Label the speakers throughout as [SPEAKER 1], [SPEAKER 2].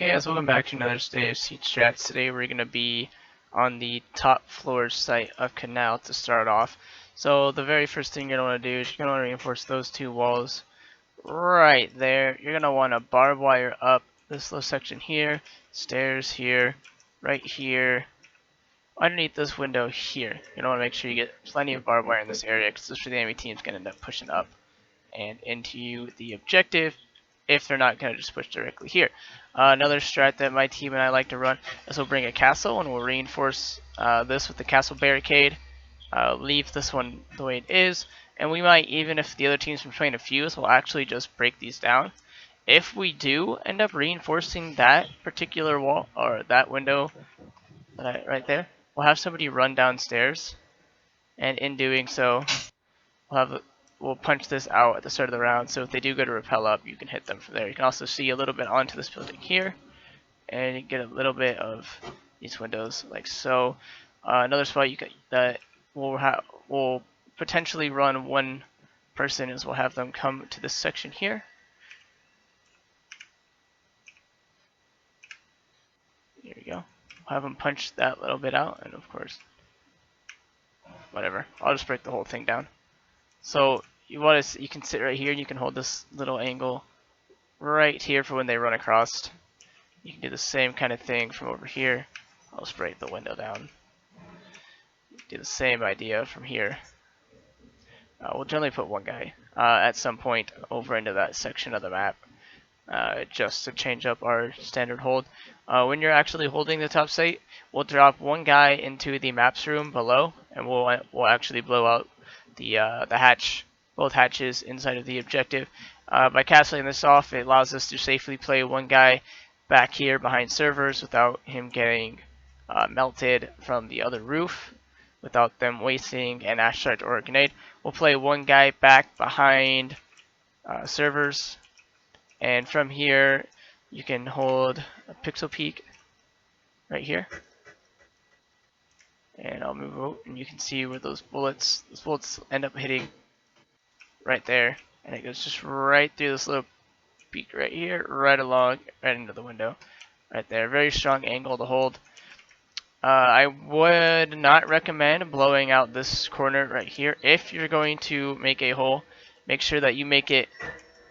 [SPEAKER 1] Okay, guys, welcome back to another day of Siege Strats. Today we're going to be on the top floor site of Kanal to start off. So the very first thing you're going to want to do is you're going to want to reinforce those two walls right there. You're going to want to barbed wire up this little section here, stairs here, right here, underneath this window here. You're going to want to make sure you get plenty of barbed wire in this area because this is where the enemy team's going to end up pushing up and into the objective if they're not going to just push directly here. Another strat that my team and I like to run is we'll bring a castle and we'll reinforce this with the castle barricade. Leave this one the way it is, and we might, even if the other team's been trying to fuse, we'll actually just break these down. If we do end up reinforcing that particular wall or that window right there, we'll have somebody run downstairs, and in doing so, we'll punch this out at the start of the round, so if they do go to rappel up, you can hit them from there. You can also see a little bit onto this building here, and you get a little bit of these windows like so. Another spot that we'll potentially run one person is we'll have them come to this section here. Here we go. We'll have them punch that little bit out, and of course, whatever. I'll just break the whole thing down. So you can sit right here and you can hold this little angle right here for when they run across. You can do the same kind of thing from over here. I'll just break the window down. Do the same idea from here. We'll generally put one guy at some point over into that section of the map just to change up our standard hold. When you're actually holding the top site, we'll drop one guy into the maps room below, and we'll actually blow out both hatches inside of the objective. By castling this off, it allows us to safely play one guy back here behind servers without him getting melted from the other roof, without them wasting an asteroid or a grenade. We'll play one guy back behind servers, and from here you can hold a pixel peek right here. And I'll move out, and you can see where those bullets end up hitting right there, and it goes just right through this little peak right here, right along, right into the window, right there. Very strong angle to hold. I would not recommend blowing out this corner right here. If you're going to make a hole, make sure that you make it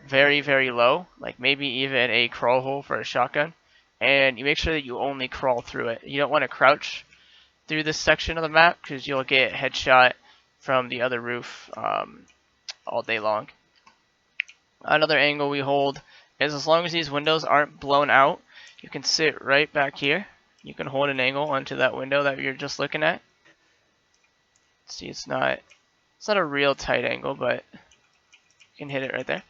[SPEAKER 1] very, very low, like maybe even a crawl hole for a shotgun, and you make sure that you only crawl through it. You don't want to crouch through this section of the map because you'll get headshot from the other roof all day long. Another angle we hold is, as long as these windows aren't blown out, you can sit right back here. You can hold an angle onto that window that you're just looking at. See, it's not a real tight angle, but you can hit it right there.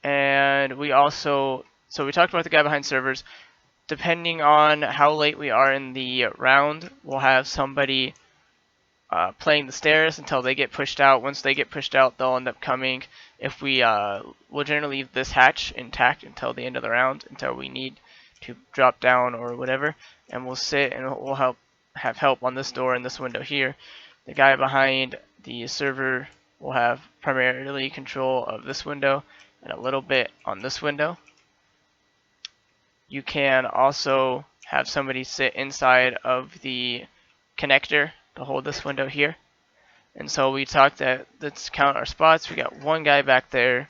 [SPEAKER 1] And we talked about the guy behind servers. Depending on how late we are in the round, we'll have somebody playing the stairs until they get pushed out. Once they get pushed out, they'll end up coming. If we'll generally leave this hatch intact until the end of the round, until we need to drop down or whatever, and we'll sit and we'll have help on this door and this window here. The guy behind the server will have primarily control of this window and a little bit on this window. You can also have somebody sit inside of the connector to hold this window here. And so we talked that, let's count our spots. We got one guy back there,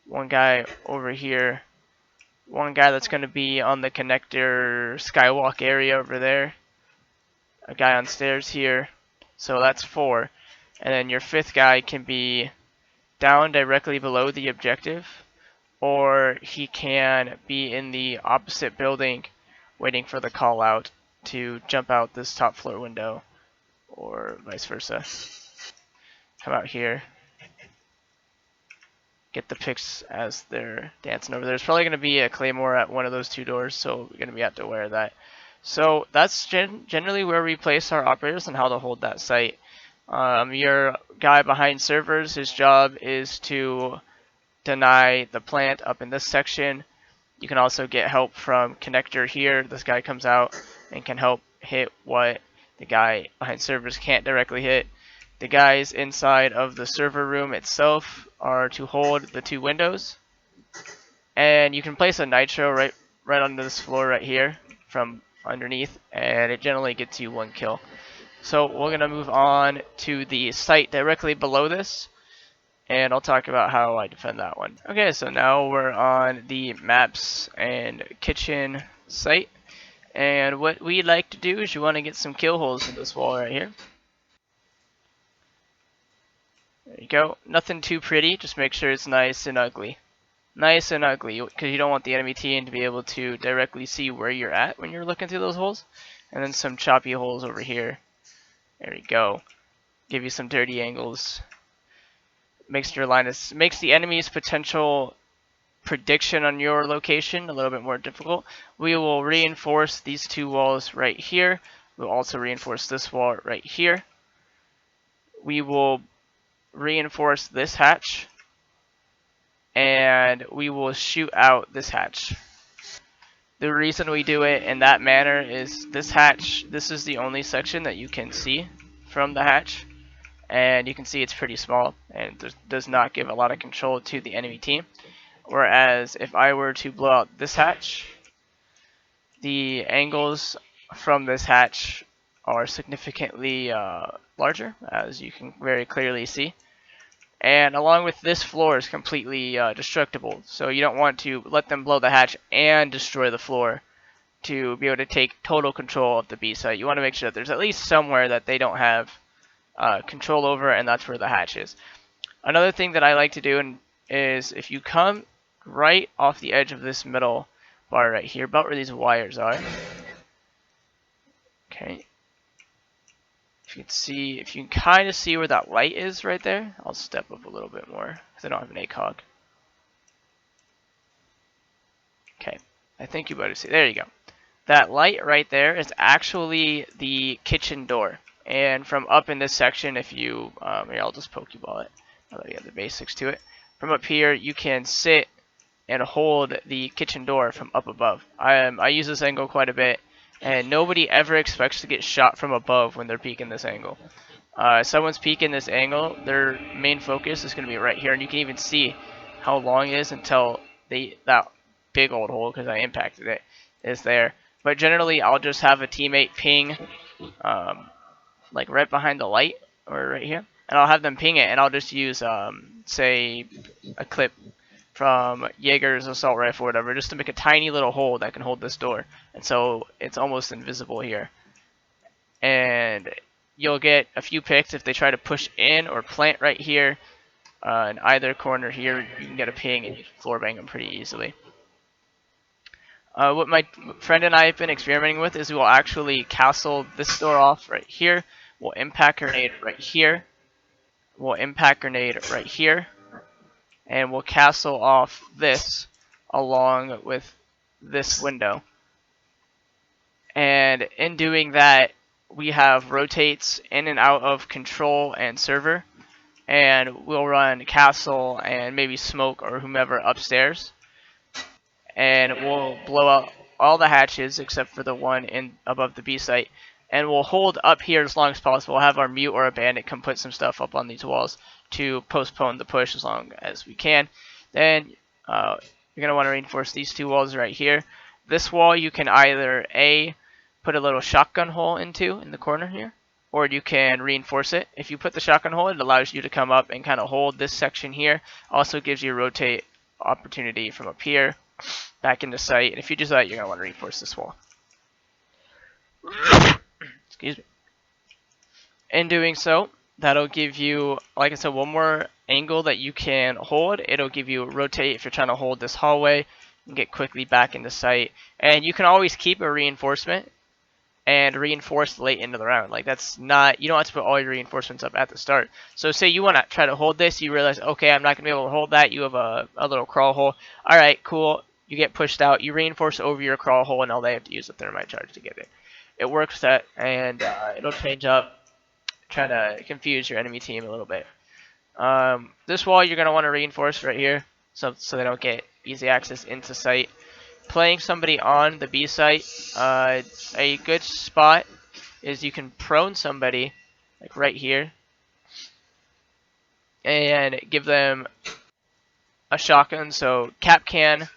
[SPEAKER 1] one guy over here, one guy that's going to be on the connector skywalk area over there, a guy on stairs here. So that's 4. And then your 5th guy can be down directly below the objective, or he can be in the opposite building waiting for the call out to jump out this top floor window, or vice versa. Come out here, get the pics as they're dancing over there. There's probably going to be a claymore at one of those 2 doors, so we're going to have to aware of that. So that's generally where we place our operators and how to hold that site. Your guy behind servers, his job is to deny the plant up in this section. You can also get help from connector here. This guy comes out and can help hit what the guy behind servers can't directly hit. The guys inside of the server room itself are to hold the 2 windows. And you can place a nitro right onto this floor right here from underneath, and it generally gets you 1 kill. So we're gonna move on to the site directly below this, and I'll talk about how I defend that one. Okay, so now we're on the maps and kitchen site, and what we like to do is you want to get some kill holes in this wall right here. There you go. Nothing too pretty, just make sure it's nice and ugly. Nice and ugly, because you don't want the enemy team to be able to directly see where you're at when you're looking through those holes. And then some choppy holes over here. There you go. Give you some dirty angles. Makes the enemy's potential prediction on your location a little bit more difficult. We will reinforce these 2 walls right here. We'll also reinforce this wall right here. We will reinforce this hatch, and we will shoot out this hatch. The reason we do it in that manner is this hatch, this is the only section that you can see from the hatch, and you can see it's pretty small and does not give a lot of control to the enemy team. Whereas if I were to blow out this hatch, the angles from this hatch are significantly larger, as you can very clearly see. And along with this floor is completely destructible, so you don't want to let them blow the hatch and destroy the floor to be able to take total control of the B site. You want to make sure that there's at least somewhere that they don't have control over, and that's where the hatch is. Another thing that I like to do is if you come right off the edge of this middle bar right here, about where these wires are. Okay. If you can kind of see where that light is right there, I'll step up a little bit more because I don't have an ACOG. Okay, I think you better see. There you go. That light right there is actually the kitchen door. And from up in this section, if you, here, I'll just Pokeball it. I'll let you have the basics to it. From up here, you can sit and hold the kitchen door from up above. I use this angle quite a bit, and nobody ever expects to get shot from above when they're peeking this angle. Someone's peeking this angle, their main focus is going to be right here, and you can even see how long it is until that big old hole, because I impacted it, is there. But generally, I'll just have a teammate ping, like right behind the light, or right here, and I'll have them ping it, and I'll just use, say, a clip from Jaeger's assault rifle or whatever, just to make a tiny little hole that can hold this door, and so it's almost invisible here. And you'll get a few picks if they try to push in or plant right here. In either corner here, you can get a ping and you can floor bang them pretty easily. What my friend and I have been experimenting with is we'll actually castle this door off right here. We'll impact grenade right here. We'll impact grenade right here. And we'll castle off this along with this window. And in doing that, we have rotates in and out of control and server, and we'll run castle and maybe smoke or whomever upstairs, and we'll blow out all the hatches except for the one in above the B site, and we'll hold up here as long as possible. We'll have our mute or a bandit come put some stuff up on these walls to postpone the push as long as we can. Then you're going to want to reinforce these 2 walls right here. This wall you can either put a little shotgun hole into in the corner here, or you can reinforce it. If you put the shotgun hole, it allows you to come up and kind of hold this section here. Also gives you a rotate opportunity from up here back into sight. And if you do that, you're going to want to reinforce this wall. Excuse me. In doing so, that'll give you, like I said, one more angle that you can hold. It'll give you a rotate if you're trying to hold this hallway and get quickly back into sight. And you can always keep a reinforcement and reinforce late into the round. Like, that's not, you don't have to put all your reinforcements up at the start. So say you want to try to hold this, you realize, okay, I'm not going to be able to hold that. You have a little crawl hole. All right, cool. You get pushed out. You reinforce over your crawl hole, and all they have to use is a thermite charge to get it. It works that, and it'll change up, try to confuse your enemy team a little bit. This wall you're going to want to reinforce right here so they don't get easy access into sight. Playing somebody on the B site, a good spot is you can prone somebody like right here and give them a shotgun. So cap can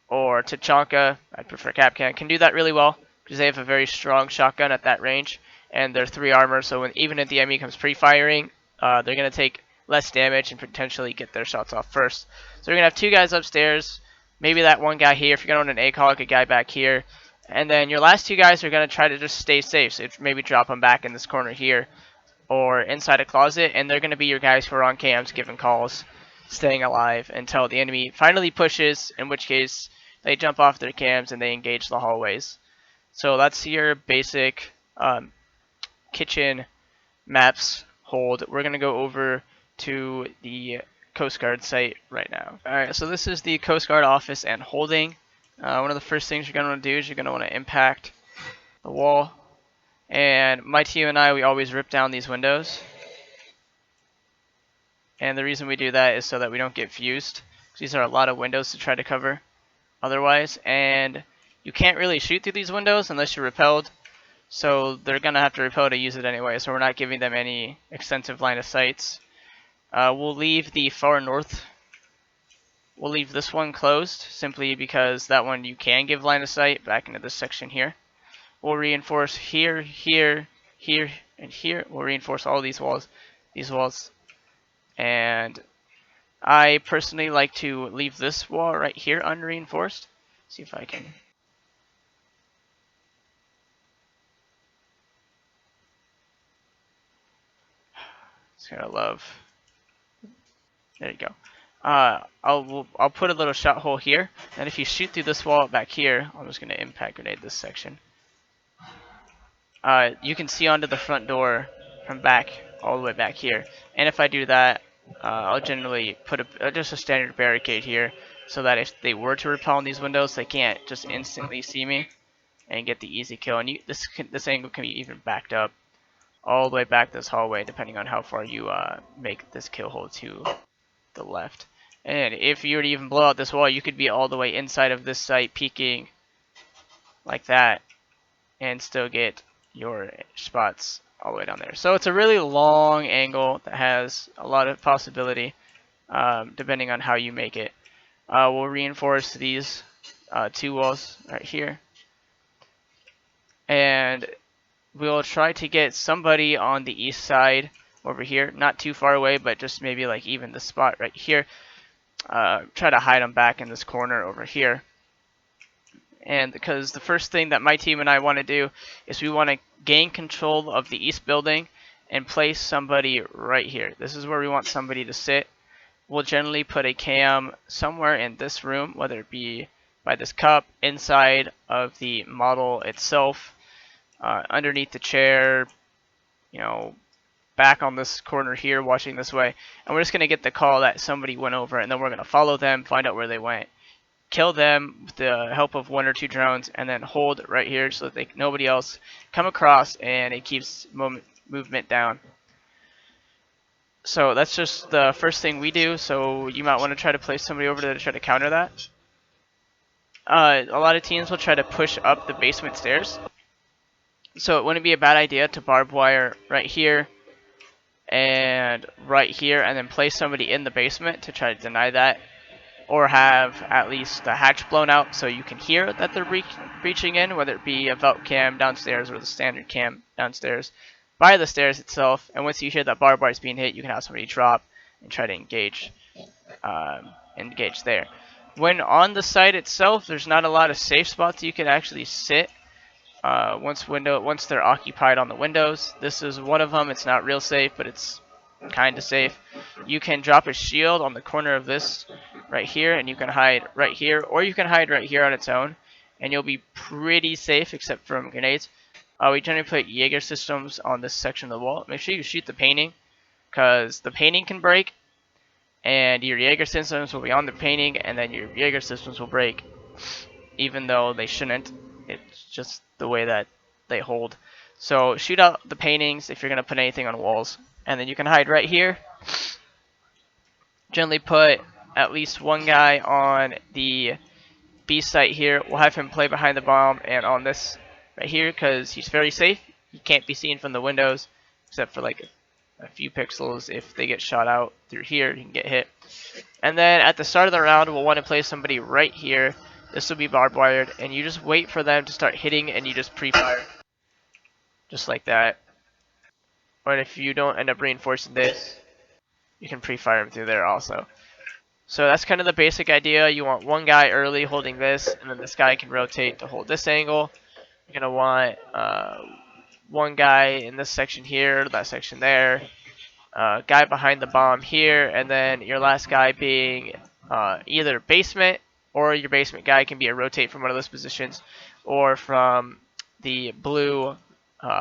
[SPEAKER 1] or Tachanka, I'd prefer Kapkan, can do that really well because they have a very strong shotgun at that range, and they're 3 armor, so even if the enemy comes pre-firing, they're going to take less damage and potentially get their shots off first. So you're going to have 2 guys upstairs, maybe that 1 guy here, if you're going to an ACOG, a guy back here, and then your last 2 guys are going to try to just stay safe, so maybe drop them back in this corner here, or inside a closet, and they're going to be your guys who are on cams giving calls, staying alive until the enemy finally pushes, in which case they jump off their cams and they engage the hallways. So that's your basic kitchen maps hold. We're going to go over to the Coast Guard site right now. Alright, so this is the Coast Guard office and holding. One of the first things you're going to want to do is you're going to want to impact the wall. And my team and I, we always rip down these windows. And the reason we do that is so that we don't get fused. These are a lot of windows to try to cover otherwise. And you can't really shoot through these windows unless you're repelled. So they're going to have to repel to use it anyway. So we're not giving them any extensive line of sights. We'll leave the far north. We'll leave this one closed simply because that one you can give line of sight back into this section here. We'll reinforce here, here, here, and here. We'll reinforce all these walls. And I personally like to leave this wall right here unreinforced. See if I can. It's kind of love. There you go. I'll put a little shot hole here, and if you shoot through this wall back here, I'm just gonna impact grenade this section. You can see onto the front door from back all the way back here. And if I do that, I'll generally put just a standard barricade here, so that if they were to repel on these windows, they can't just instantly see me and get the easy kill. And this angle can be even backed up all the way back this hallway, depending on how far you make this kill hole to the left. And if you were to even blow out this wall, you could be all the way inside of this site, peeking like that, and still get your spots all the way down there. So it's a really long angle that has a lot of possibility, depending on how you make it. We'll reinforce these 2 walls right here, and we'll try to get somebody on the east side over here, not too far away, but just maybe like even the spot right here. Try to hide them back in this corner over here. And because the first thing that my team and I want to do is we want to gain control of the east building and place somebody right here. This is where we want somebody to sit. We'll generally put a cam somewhere in this room, whether it be by this cup, inside of the model itself, underneath the chair, you know, back on this corner here watching this way. And we're just going to get the call that somebody went over, and then we're going to follow them, find out where they went, kill them with the help of 1 or 2 drones, and then hold right here so that nobody else come across, and it keeps movement down. So that's just the first thing we do, so you might want to try to place somebody over there to try to counter that. A lot of teams will try to push up the basement stairs, so it wouldn't be a bad idea to barb wire right here and right here, and then place somebody in the basement to try to deny that, or have at least the hatch blown out so you can hear that they're breaching in, whether it be a vault cam downstairs or the standard cam downstairs by the stairs itself. And once you hear that barbed wire is being hit, you can have somebody drop and try to engage there. When on the site itself, there's not a lot of safe spots you can actually sit. Once they're occupied on the windows, this is one of them. It's not real safe, but it's kind of safe. You can drop a shield on the corner of this right here, and you can hide right here, or you can hide right here on its own, and you'll be pretty safe except from grenades. We generally put Jaeger systems on this section of the wall. Make sure you shoot the painting, because the painting can break, and your Jaeger systems will be on the painting, and then your Jaeger systems will break, even though they shouldn't. It's just the way that they hold. So shoot out the paintings if you're going to put anything on walls. And then you can hide right here. Generally put at least 1 guy on the B site here. We'll have him play behind the bomb and on this right here, because he's very safe. He can't be seen from the windows except for like a few pixels. If they get shot out through here, he can get hit. And then at the start of the round, we'll want to place somebody right here This will be barbed wired, and you just wait for them to start hitting, and you just pre-fire, just like that. Or if you don't end up reinforcing this, you can pre-fire them through there also. So that's kind of the basic idea. You want one guy early holding this, and then this guy can rotate to hold this angle. You're going to want one guy in this section here, that section there, guy behind the bomb here, and then your last guy being either basement, or your basement guy can be a rotate from one of those positions, or from the blue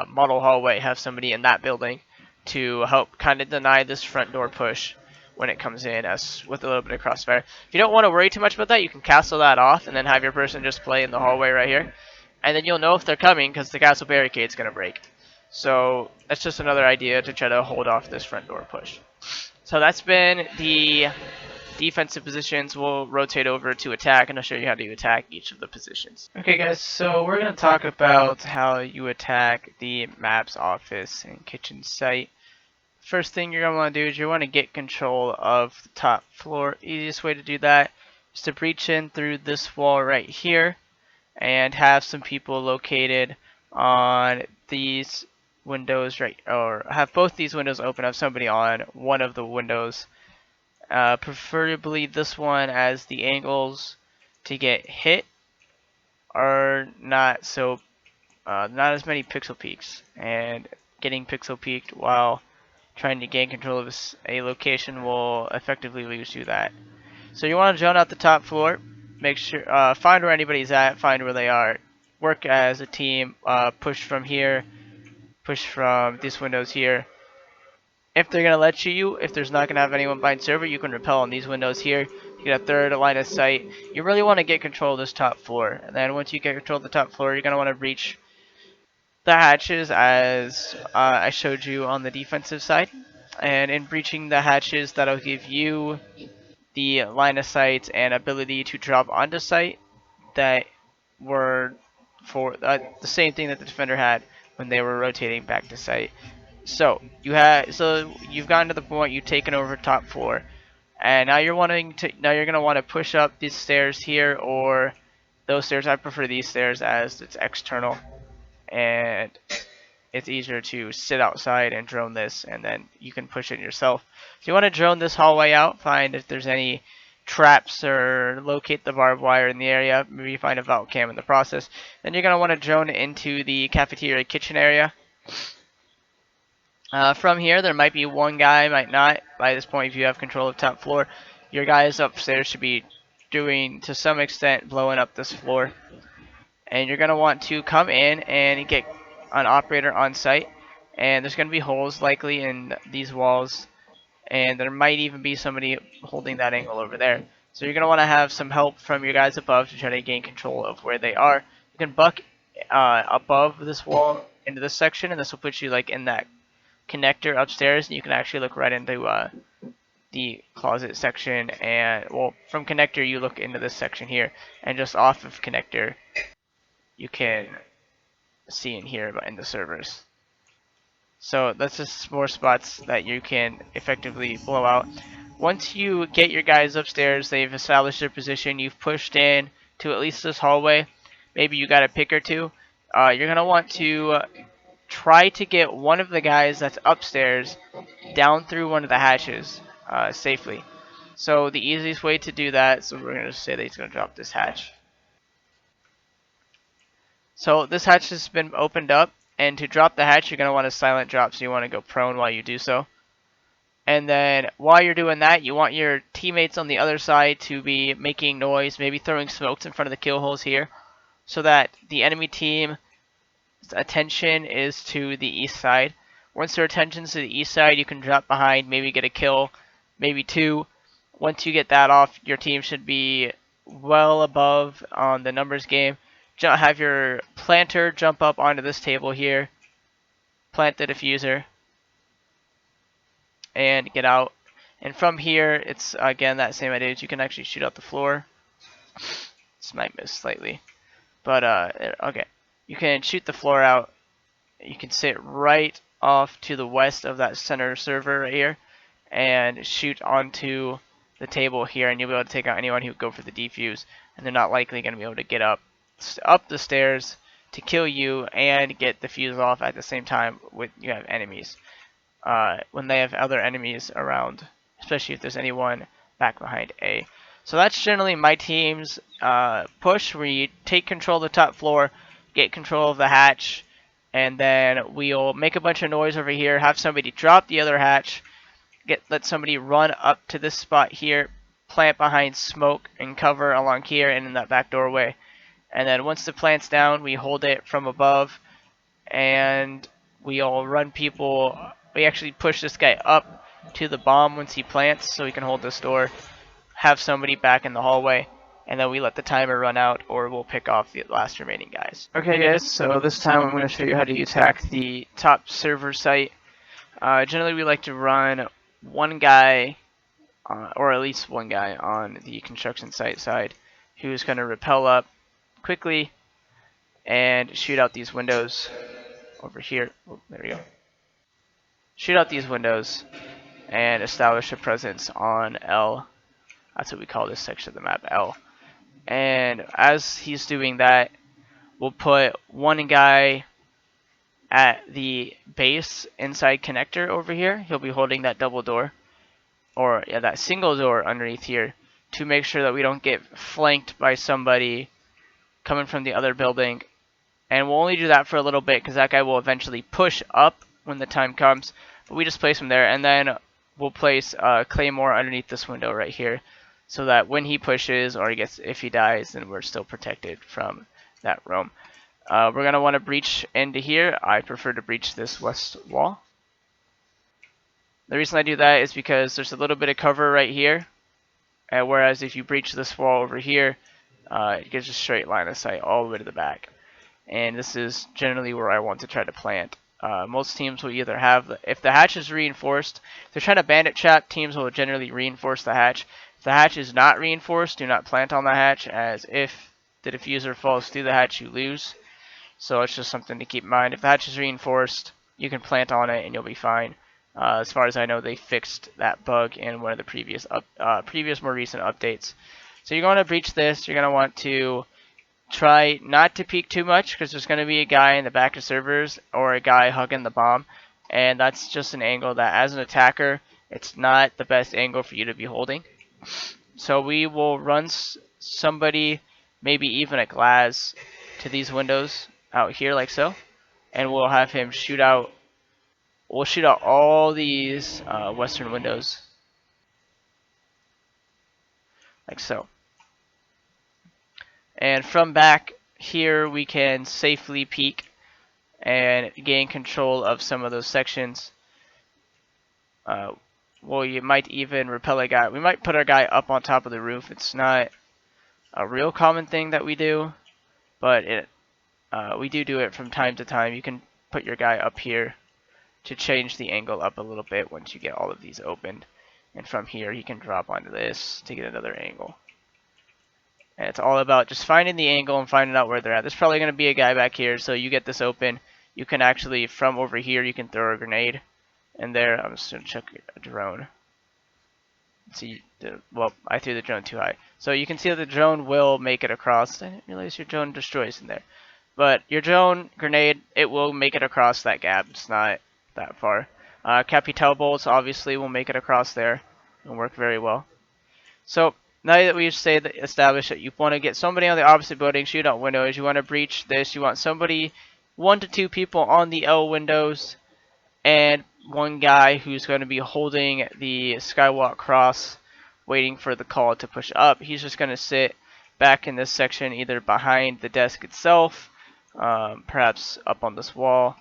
[SPEAKER 1] model hallway, have somebody in that building to help kind of deny this front door push when it comes in, as with a little bit of crossfire. If you don't want to worry too much about that, you can castle that off and then have your person just play in the hallway right here, and then you'll know if they're coming because the castle barricade's going to break. So that's just another idea to try to hold off this front door push. So that's been the defensive positions. We'll rotate over to attack, and I'll show you how to attack each of the positions. Okay guys, so we're going to talk about how you attack the maps office and kitchen site. First thing you're going to want to do is you want to get control of the top floor. Easiest way to do that is to breach in through this wall right here and have some people located on these windows or have both these windows open, have somebody on one of the windows, preferably this one, as the angles to get hit are not not as many pixel peaks, and getting pixel peaked while trying to gain control of a location will effectively lose you that. So you want to drone out the top floor, make sure find where anybody's at, find where they are, work as a team, push from here, push from these windows here. If they're gonna let you, if there's not gonna have anyone behind server, you can repel on these windows here. You get a third line of sight. You really want to get control of this top floor, and then once you get control of the top floor, you're gonna want to breach the hatches as I showed you on the defensive side. And in breaching the hatches, that'll give you the line of sight and ability to drop onto site that were for the same thing that the defender had when they were rotating back to site. So you've gotten to the point, you've taken over top floor, and now you're gonna want to push up these stairs here or those stairs. I prefer these stairs as it's external and it's easier to sit outside and drone this, and then you can push it yourself. So you want to drone this hallway out, find if there's any traps or locate the barbed wire in the area, maybe find a vault cam in the process. Then you're going to want to drone into the cafeteria kitchen area. From here, there might be one guy, might not. By this point, if you have control of top floor, your guys upstairs should be doing, to some extent, blowing up this floor. And you're going to want to come in and get an operator on site, and there's going to be holes likely in these walls, and there might even be somebody holding that angle over there. So you're going to want to have some help from your guys above to try to gain control of where they are. You can buck above this wall into this section, and this will put you like in that connector upstairs, and you can actually look right into the closet section. And well, from connector you look into this section here, and just off of connector you can see in here in the servers. So that's just more spots that you can effectively blow out. Once you get your guys upstairs, they've established their position, you've pushed in to at least this hallway, maybe you got a pick or two, you're going to want to try to get one of the guys that's upstairs down through one of the hatches safely. So the easiest way to do that, so we're going to say that he's going to drop this hatch. So this hatch has been opened up, and to drop the hatch you're going to want a silent drop, so you want to go prone while you do so. And then while you're doing that, you want your teammates on the other side to be making noise, maybe throwing smokes in front of the kill holes here, so that the enemy team's attention is to the east side. Once their attention's to the east side, you can drop behind, maybe get a kill, maybe two. Once you get that off, your team should be well above on the numbers game. Have your planter jump up onto this table here, plant the diffuser, and get out. And from here, it's again that same idea. You can actually shoot out the floor. This might miss slightly, but okay. You can shoot the floor out. You can sit right off to the west of that center server right here, and shoot onto the table here, and you'll be able to take out anyone who would go for the defuse, and they're not likely going to be able to get up the stairs to kill you and get the fuse off at the same time with you have enemies. When they have other enemies around, especially if there's anyone back behind A. So that's generally my team's push, where you take control of the top floor, get control of the hatch, and then we'll make a bunch of noise over here, have somebody drop the other hatch, let somebody run up to this spot here, plant behind smoke and cover along here and in that back doorway. And then once the plant's down, we hold it from above, and we'll run people. We actually push this guy up to the bomb once he plants so we can hold this door, have somebody back in the hallway, and then we let the timer run out, or we'll pick off the last remaining guys. Okay guys, so this time I'm going to show you how to attack the top server site. Generally we like to run one guy, or at least one guy on the construction site side, who's going to rappel up quickly and shoot out these windows over here. Oh, there we go. Shoot out these windows and establish a presence on L. That's what we call this section of the map, L. And as he's doing that, we'll put one guy at the base inside connector over here. He'll be holding that double door, or yeah, that single door underneath here, to make sure that we don't get flanked by somebody coming from the other building. And we'll only do that for a little bit because that guy will eventually push up when the time comes. But we just place him there, and then we'll place Claymore underneath this window right here, so that when he pushes or if he dies, then we're still protected from that roam. We're gonna want to breach into here. I prefer to breach this west wall. The reason I do that is because there's a little bit of cover right here, whereas if you breach this wall over here, it gives a straight line of sight all the way to the back. And this is generally where I want to try to plant. Most teams will either have, if the hatch is reinforced, if they're trying to bandit trap, teams will generally reinforce the hatch. If the hatch is not reinforced, do not plant on the hatch, as if the diffuser falls through the hatch, you lose. So it's just something to keep in mind. If the hatch is reinforced, you can plant on it and you'll be fine. As far as I know, they fixed that bug in one of the previous more recent updates. So you're going to breach this. You're going to want to try not to peek too much, because there's going to be a guy in the back of servers or a guy hugging the bomb, and that's just an angle that, as an attacker, it's not the best angle for you to be holding. So we will run somebody, maybe even a glass, to these windows out here like so, and we'll have him shoot out. We'll shoot out all these western windows like so. And from back here, we can safely peek and gain control of some of those sections. Well, you might even repel a guy. We might put our guy up on top of the roof. It's not a real common thing that we do, but we do it from time to time. You can put your guy up here to change the angle up a little bit once you get all of these opened. And from here, you can drop onto this to get another angle. And it's all about just finding the angle and finding out where they're at. There's probably going to be a guy back here, so you get this open. You can actually, from over here, you can throw a grenade. And there, I'm just going to check a drone. See, well, I threw the drone too high. So you can see that the drone will make it across. I didn't realize your drone destroys in there. But your drone grenade, it will make it across that gap. It's not that far. Capital bolts obviously will make it across there and work very well. So now that we've established that you want to get somebody on the opposite building, shoot out windows, you want to breach this, you want somebody, 1 to 2 people on the L windows, and one guy who's going to be holding the skywalk cross, waiting for the call to push up. He's just going to sit back in this section, either behind the desk itself, perhaps up on this wall,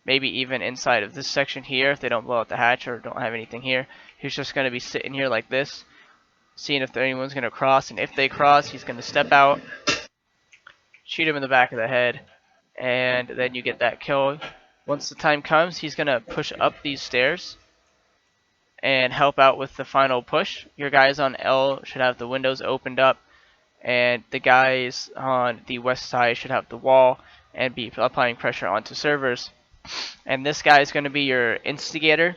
[SPEAKER 1] maybe even inside of this section here if they don't blow out the hatch or don't have anything here. He's just going to be sitting here like this, seeing if anyone's going to cross, and if they cross, he's going to step out, shoot him in the back of the head, and then you get that kill. Once the time comes, he's going to push up these stairs and help out with the final push. Your guys on L should have the windows opened up, and the guys on the west side should have the wall and be applying pressure onto servers. And this guy is going to be your instigator.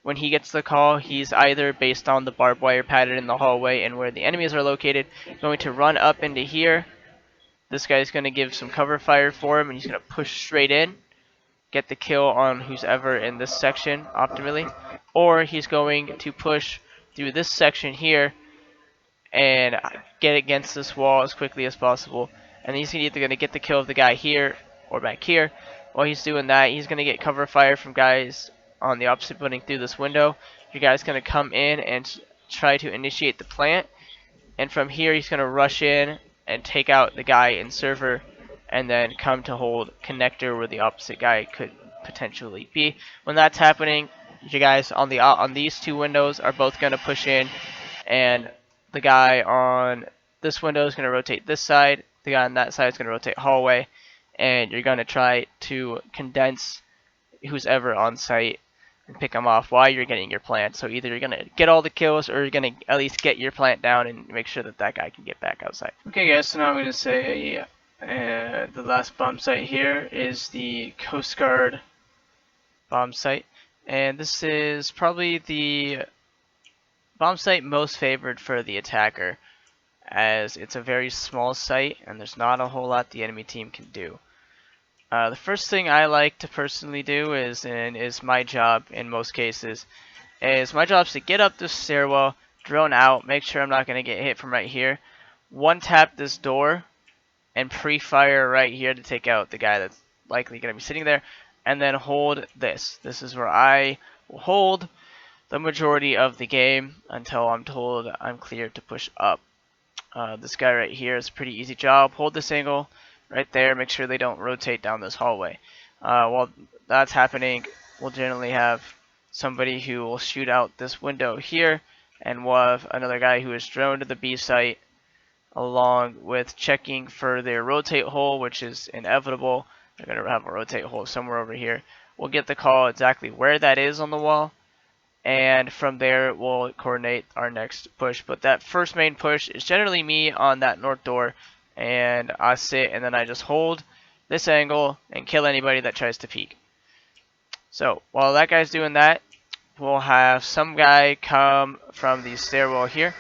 [SPEAKER 1] when he gets the call, he's either, based on the barbed wire pattern in the hallway and where the enemies are located, going to run up into here. This guy's going to give some cover fire for him, and he's going to push straight in, get the kill on who's ever in this section optimally. Or he's going to push through this section here and get against this wall as quickly as possible. And he's either going to get the kill of the guy here or back here. While he's doing that, he's going to get cover fire from guys on the opposite building through this window. Your guy's going to come in and try to initiate the plant. And from here, he's going to rush in and take out the guy in server, and then come to hold connector where the opposite guy could potentially be. When that's happening, you guys on these two windows are both going to push in, and the guy on this window is going to rotate this side. The guy on that side is going to rotate hallway, and you're going to try to condense who's ever on site and pick them off while you're getting your plant. So either you're going to get all the kills, or you're going to at least get your plant down and make sure that that guy can get back outside. Okay guys, so now I'm going to say the last bomb site here is the Coast Guard bomb site. And this is probably the bomb site most favored for the attacker, as it's a very small site and there's not a whole lot the enemy team can do. The first thing I like to personally do is my job in most cases, is my job is to get up this stairwell, drone out, make sure I'm not going to get hit from right here, one tap this door, and pre-fire right here to take out the guy that's likely going to be sitting there, and then hold this. This is where I will hold the majority of the game until I'm told I'm cleared to push up. This guy right here is a pretty easy job. Hold this angle right there, make sure they don't rotate down this hallway. While that's happening, we'll generally have somebody who will shoot out this window here, and we'll have another guy who is drone to the B site, along with checking for their rotate hole, which is inevitable. They're going to have a rotate hole somewhere over here. We'll get the call exactly where that is on the wall, and from there we'll coordinate our next push. But that first main push is generally me on that north door, and I sit and then I just hold this angle and kill anybody that tries to peek. So while that guy's doing that, we'll have some guy come from the stairwell here.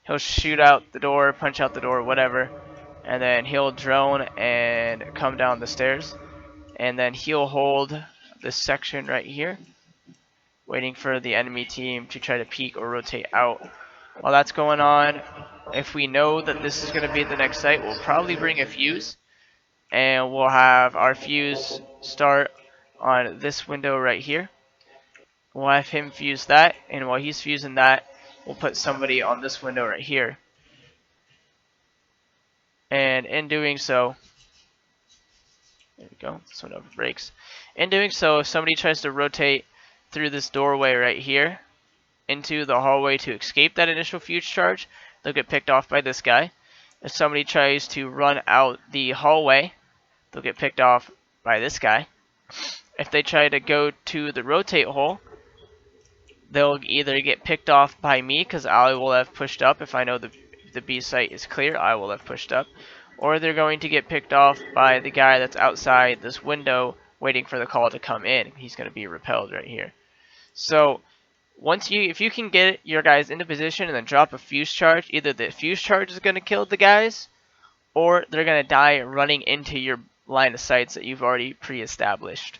[SPEAKER 1] He'll shoot out the door, punch out the door, whatever, and then he'll drone and come down the stairs, and then he'll hold this section right here, waiting for the enemy team to try to peek or rotate out. While that's going on, if we know that this is going to be the next site, we'll probably bring a fuse, and we'll have our fuse start on this window right here. We'll have him fuse that, and while he's fusing that, we'll put somebody on this window right here. And in doing so, there we go, this window breaks. In doing so, if somebody tries to rotate through this doorway right here into the hallway to escape that initial fuse charge, they'll get picked off by this guy. If somebody tries to run out the hallway, they'll get picked off by this guy. If they try to go to the rotate hole, they'll either get picked off by me, because I will have pushed up. If I know the B site is clear, I will have pushed up. Or they're going to get picked off by the guy that's outside this window waiting for the call to come in. He's going to be repelled right here. So if you can get your guys into position and then drop a fuse charge, either the fuse charge is going to kill the guys, or they're going to die running into your line of sights that you've already pre-established.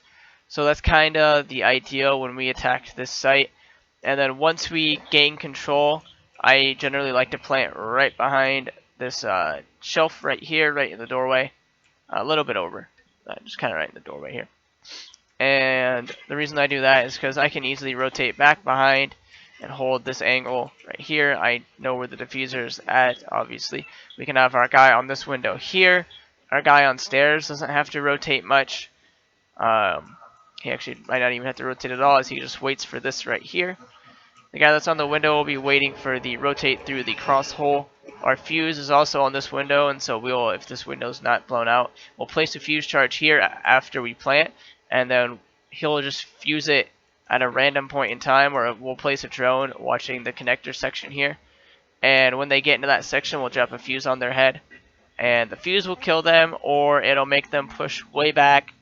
[SPEAKER 1] So that's kind of the ideal when we attack this site. And then once we gain control, I generally like to plant right behind this shelf right here, right in the doorway, a little bit over, just kind of right in the doorway here. And the reason I do that is because I can easily rotate back behind and hold this angle right here. I know where the diffuser is at, obviously. We can have our guy on this window here. Our guy on stairs doesn't have to rotate much. He actually might not even have to rotate at all, as he just waits for this right here. The guy that's on the window will be waiting for the rotate through the cross hole. Our fuse is also on this window, and so we'll, if this window's not blown out, we'll place a fuse charge here after we plant, and then he'll just fuse it at a random point in time, or we'll place a drone watching the connector section here. And when they get into that section, we'll drop a fuse on their head, and the fuse will kill them, or it'll make them push way back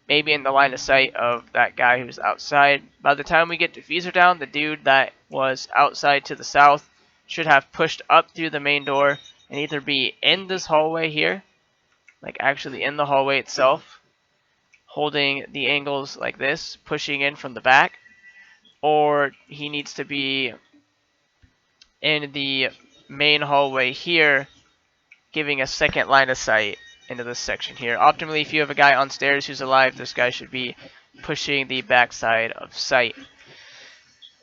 [SPEAKER 1] maybe in the line of sight of that guy who's outside. By the time we get diffuser down, the dude that was outside to the south should have pushed up through the main door and either be in this hallway here, like actually in the hallway itself, holding the angles like this, pushing in from the back, or he needs to be in the main hallway here, giving a second line of sight into this section here. Optimally, if you have a guy on stairs who's alive, this guy should be pushing the backside of sight.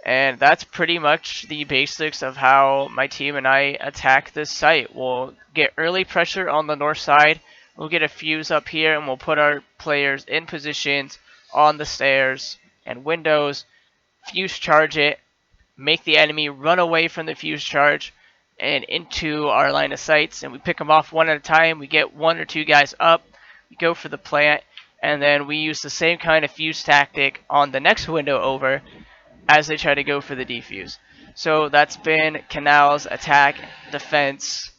[SPEAKER 1] And that's pretty much the basics of how my team and I attack this site. We'll get early pressure on the north side. We'll get a fuse up here, and we'll put our players in positions on the stairs and windows, fuse charge it, make the enemy run away from the fuse charge and into our line of sights, and we pick them off one at a time. We get one or two guys up, we go for the plant, and then we use the same kind of fuse tactic on the next window over as they try to go for the defuse. So that's been Kanal's attack defense,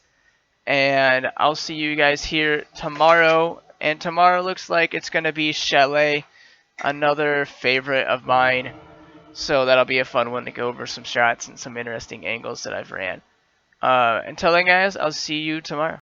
[SPEAKER 1] and I'll see you guys here tomorrow. And tomorrow looks like it's going to be Chalet, another favorite of mine. So that'll be a fun one to go over some strats and some interesting angles that I've ran. Until then, guys, I'll see you tomorrow.